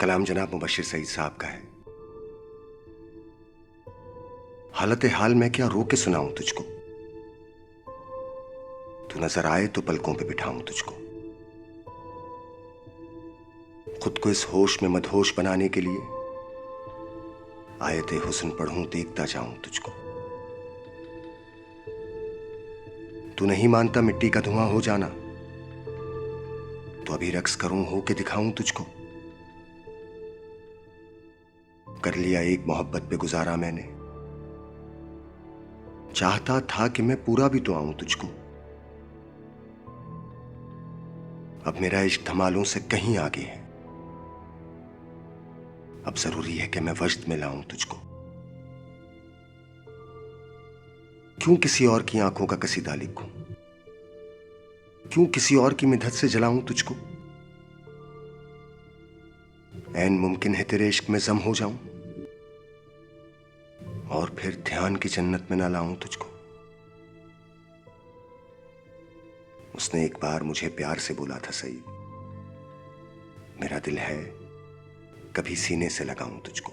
कलाम जनाब मुबश्शिर सईद साहब का है। हालत हाल में क्या रो के सुनाऊं तुझको, तू नजर आए तो पलकों पे बिठाऊं तुझको। खुद को इस होश में मदहोश बनाने के लिए आयते हुस्न पढ़ूं, देखता जाऊं तुझको। तू नहीं मानता मिट्टी का धुआं हो जाना, तो अभी रक्स करूं, हो के दिखाऊं तुझको। कर लिया एक मोहब्बत पे गुजारा मैंने, चाहता था कि मैं पूरा भी तो आऊं तुझको। अब मेरा इश्क धमालों से कहीं आगे है, अब जरूरी है कि मैं वजद में लाऊं तुझको। क्यों किसी और की आंखों का कसीदा लिखूं, क्यों किसी और की मिन्नत से जलाऊं तुझको। ऐन मुमकिन है तेरे इश्क में जम हो जाऊं, और फिर ध्यान की जन्नत में ना लाऊं तुझको। उसने एक बार मुझे प्यार से बोला था सही, मेरा दिल है कभी सीने से लगाऊं तुझको।